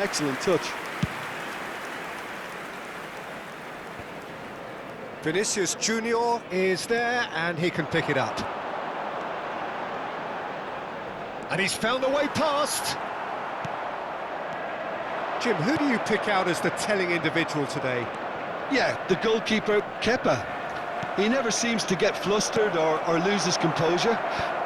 Excellent touch. Vinicius Junior is there and he can pick it up. And he's found a way past. Jim, who do you pick out as the telling individual today? Yeah, the goalkeeper, Kepa. He never seems to get flustered or lose his composure.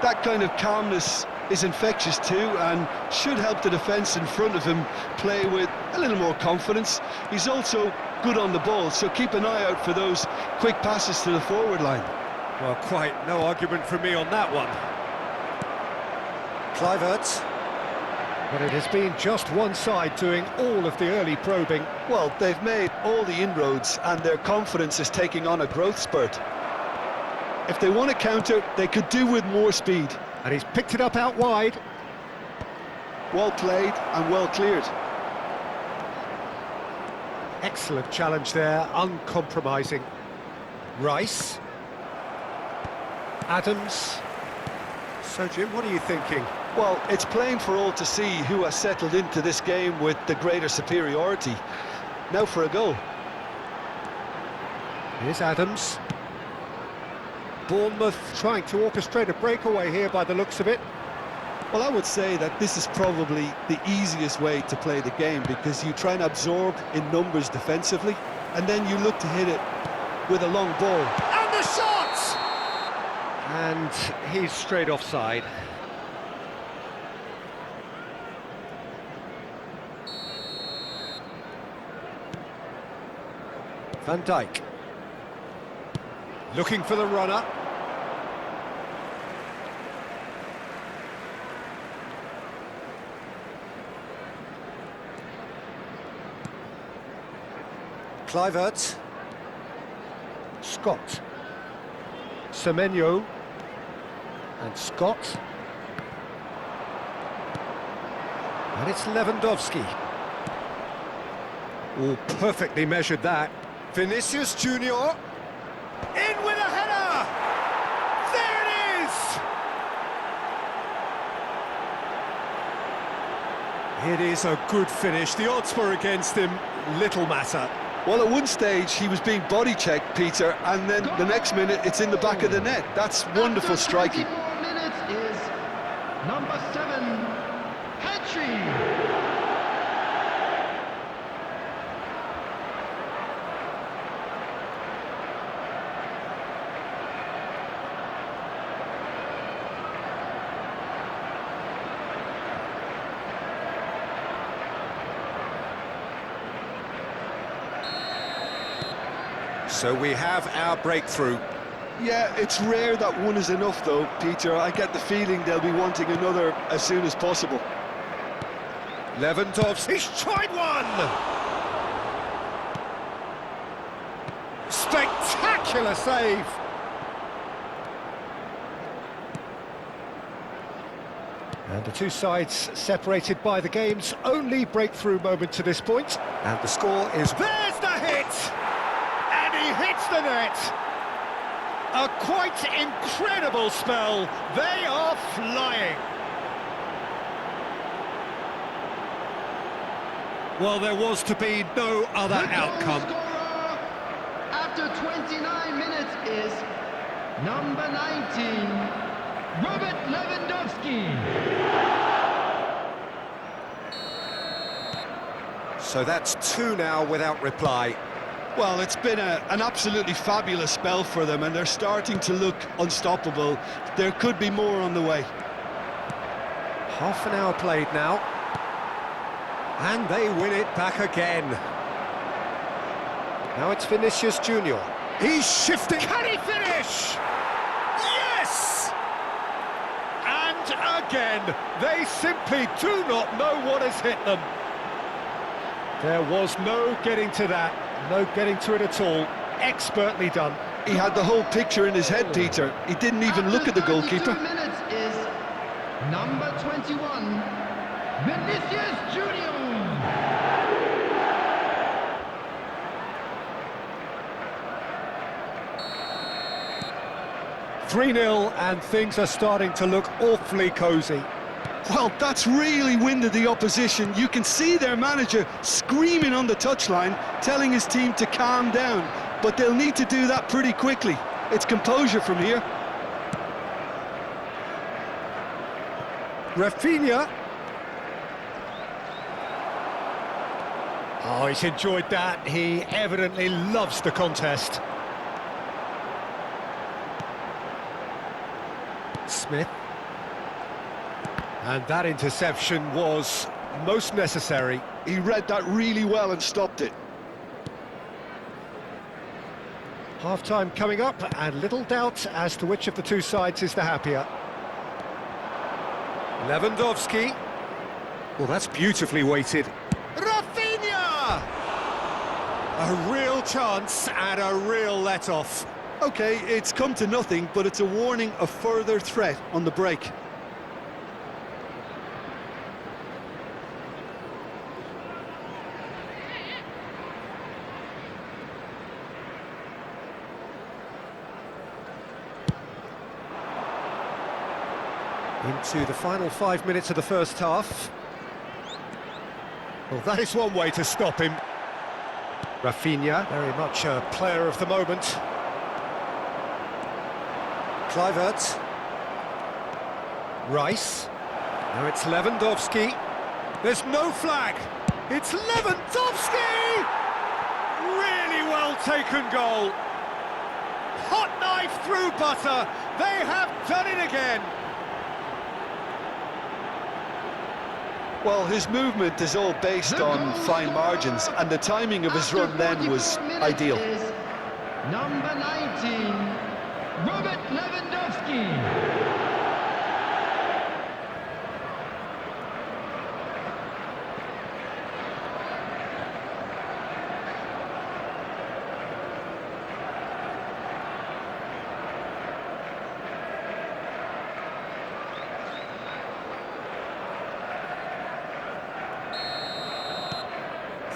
That kind of calmness is infectious too and should help the defence in front of him play with a little more confidence. He's also good on the ball, so keep an eye out for those quick passes to the forward line. Well, quite no argument from me on that one. Kluivert. But it has been just one side doing all of the early probing. Well, they've made all the inroads and their confidence is taking on a growth spurt. If they want to counter, they could do with more speed. And he's picked it up out wide. Well played and well cleared. Excellent challenge there, uncompromising. Rice. Adams. So, Jim, what are you thinking? Well, it's plain for all to see who has settled into this game with the greater superiority. Now for a goal. Here's Adams. Bournemouth trying to orchestrate a breakaway here by the looks of it. Well, I would say that this is probably the easiest way to play the game because you try and absorb in numbers defensively and then you look to hit it with a long ball. And the shot! And he's straight offside. Van Dijk. Looking for the runner. Kluivert. Scott. Semenyo. And Scott. And it's Lewandowski. Oh, perfectly measured that. Vinicius Junior. In with a header! There it is! It is a good finish. The odds were against him. Little matter. Well, at one stage he was being body checked, Peter, and then the next minute it's in the back of the net. That's wonderful striking. 24 minutes is number 7, Petri. So we have our breakthrough. Yeah, it's rare that one is enough though, Peter. I get the feeling they'll be wanting another as soon as possible. Lewandowski, he's tried one! Spectacular save! And the two sides separated by the game's only breakthrough moment to this point. And the score is... There's the hit! And he hits the net! A quite incredible spell. They are flying. Well, there was to be no other outcome. The goal scorer after 29 minutes is number 19, Robert Lewandowski. So that's 2 now without reply. Well, it's been an absolutely fabulous spell for them, and they're starting to look unstoppable. There could be more on the way. Half an hour played now. And they win it back again. Now it's Vinicius Junior. He's shifting. Can he finish? Yes! And again, they simply do not know what has hit them. There was no getting to that. No getting to it at all. Expertly done. He had the whole picture in his head, Peter. He didn't even look at the goalkeeper. After 32 minutes is number 21, Vinicius Junior. 3-0 and things are starting to look awfully cosy. Well, that's really winded the opposition. You can see their manager screaming on the touchline, telling his team to calm down. But they'll need to do that pretty quickly. It's composure from here. Rafinha. Oh, he's enjoyed that. He evidently loves the contest. Smith. And that interception was most necessary. He read that really well and stopped it. Half-time coming up, and little doubt as to which of the two sides is the happier. Lewandowski. Well, that's beautifully weighted. Rafinha! A real chance and a real let-off. OK, it's come to nothing, but it's a warning of further threat on the break. Into the final 5 minutes of the first half. Well, that is one way to stop him. Rafinha, very much a player of the moment. Kluivert. Rice. Now it's Lewandowski. There's no flag. It's Lewandowski! Really well taken goal. Hot knife through butter. They have done it again. Well, his movement is all based on fine margins, and the timing of his run then was ideal. Number 19, Robert Lewandowski.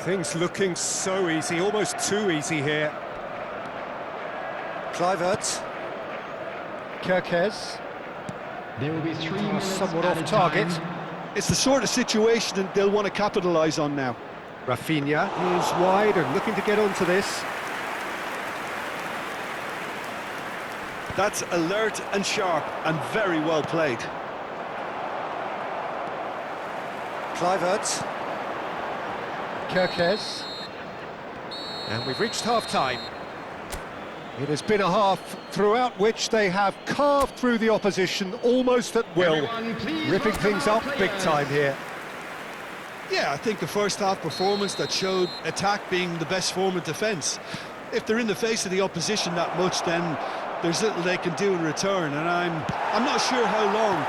Things looking so easy, almost too easy here. Kluivert. Kerkez. There will be 3 minutes Somewhat at off a target. time. It's the sort of situation that they'll want to capitalise on now. Rafinha is wide and looking to get onto this. That's alert and sharp and very well played. Kluivert. Kerkez. And we've reached half-time. It has been a half throughout which they have carved through the opposition almost at will, Everyone, please ripping welcome things our up big players. time here. Yeah, I think the first half performance that showed attack being the best form of defence. If they're in the face of the opposition that much, then there's little they can do in return, and I'm not sure how long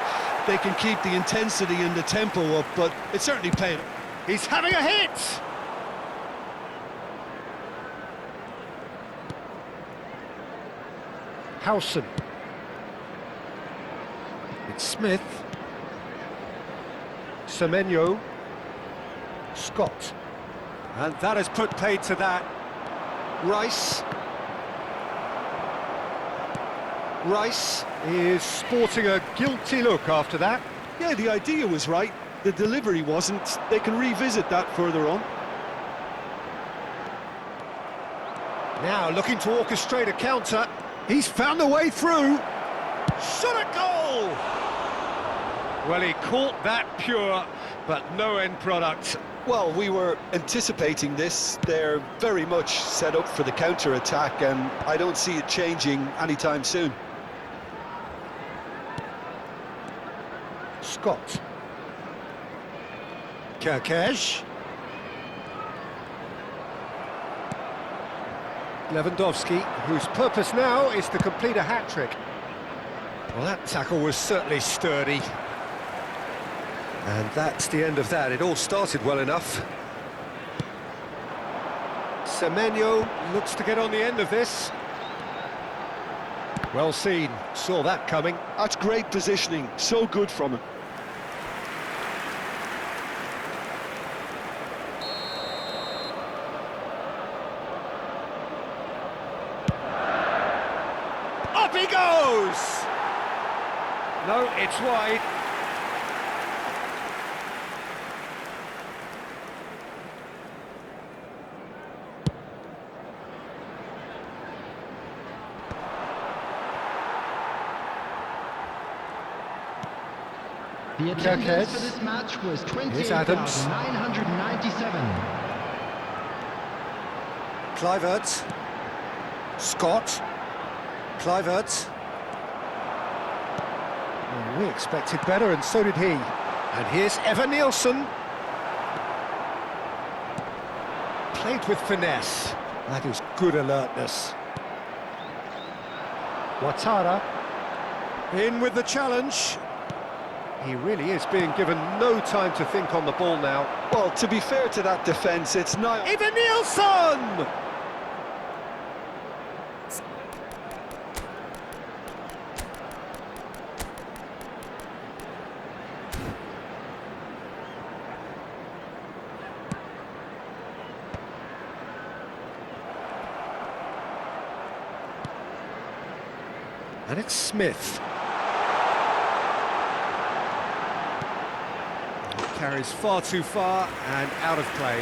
they can keep the intensity and the tempo up, but it certainly paid. He's having a hit! Howson. It's Smith. Semenyo. Scott. And that has put paid to that. Rice. Rice is sporting a guilty look after that. Yeah, the idea was right, the delivery wasn't. They can revisit that further on. Now looking to orchestrate a counter. He's found a way through. Shot at goal! Well, he caught that pure, but no end product. Well, we were anticipating this. They're very much set up for the counter-attack, and I don't see it changing anytime soon. Scott. Kerkez. Lewandowski, whose purpose now is to complete a hat-trick. Well, that tackle was certainly sturdy. And that's the end of that. It all started well enough. Semenyo looks to get on the end of this. Well seen, saw that coming. That's great positioning, so good from him. Up he goes! No, it's wide. The attendance Kirkes. for this match was Here's Adams. 28,997. Kluivert. Scott. Kluivert. Well, we expected better, and so did he. And here's Evan Nielsen. Played with finesse. That is good alertness. Ouattara. In with the challenge. He really is being given no time to think on the ball now. Well, to be fair to that defence, it's now... Evan Nielsen! And it's Smith. Carries far too far and out of play.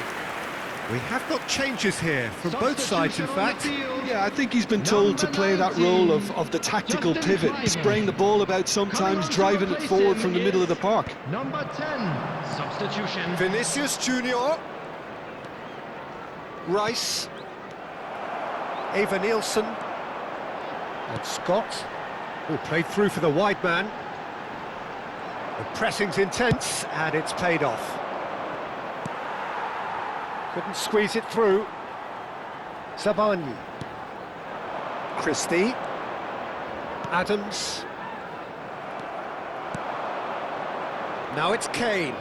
We have got changes here from both sides, in fact. Yeah, I think he's been told to play that role of the tactical pivot, spraying the ball about sometimes, driving it forward from the middle of the park. Number 10, substitution. Vinicius Junior. Rice. Eva Nielsen. And Scott. Who played through for the wide man. The pressing's intense, and it's paid off. Couldn't squeeze it through. Zabani. Christie. Adams. Now it's Kane.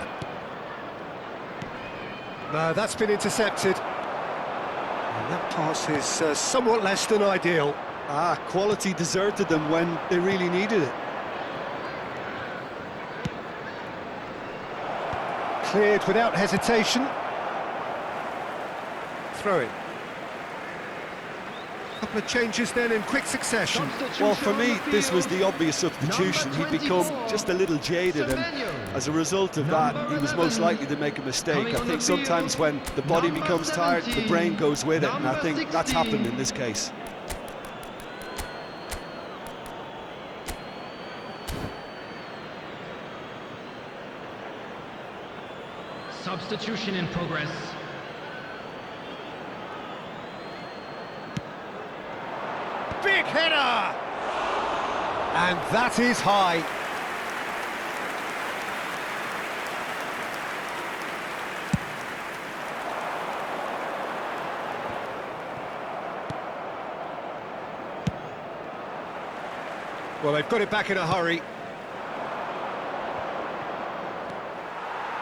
No, that's been intercepted. And that pass is somewhat less than ideal. Quality deserted them when they really needed it. Cleared without hesitation. Throw it. Couple of changes then in quick succession. Well, for me, this was the obvious substitution. He'd become just a little jaded, and as a result of that, he was most likely to make a mistake. I think sometimes when the body becomes tired, the brain goes with it, and I think that's happened in this case. Substitution in progress. Big header! And that is high. Well, they've got it back in a hurry.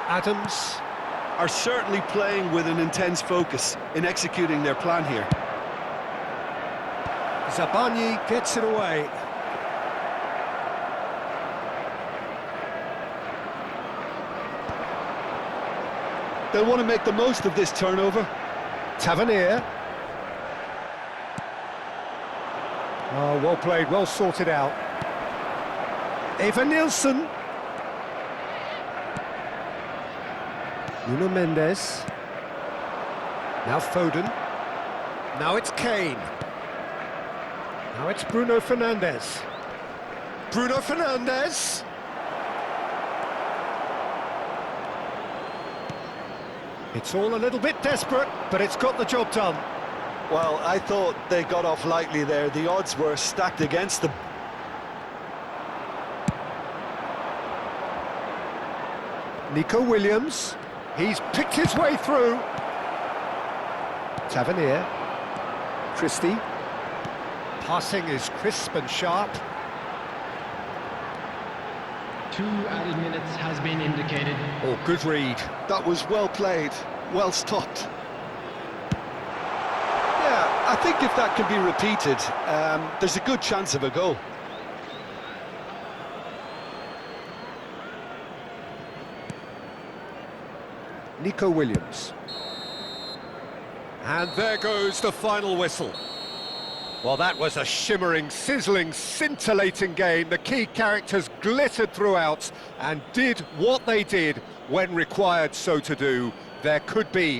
Adams. Are certainly playing with an intense focus in executing their plan here. Zabani gets it away. They'll want to make the most of this turnover. Tavernier. Oh, well played, well sorted out. Eva Nielsen. Nuno Mendes. Now Foden. Now it's Kane. Now it's Bruno Fernandes. Bruno Fernandes. It's all a little bit desperate, but it's got the job done. Well, I thought they got off lightly there. The odds were stacked against them. Nico Williams. He's picked his way through. Tavernier. Christie. Passing is crisp and sharp. 2 added minutes has been indicated. Oh, good read. That was well played, well stopped. Yeah, I think if that can be repeated, there's a good chance of a goal. Nico Williams. And there goes the final whistle. Well, that was a shimmering, sizzling, scintillating game. The key characters glittered throughout and did what they did when required so to do. There could be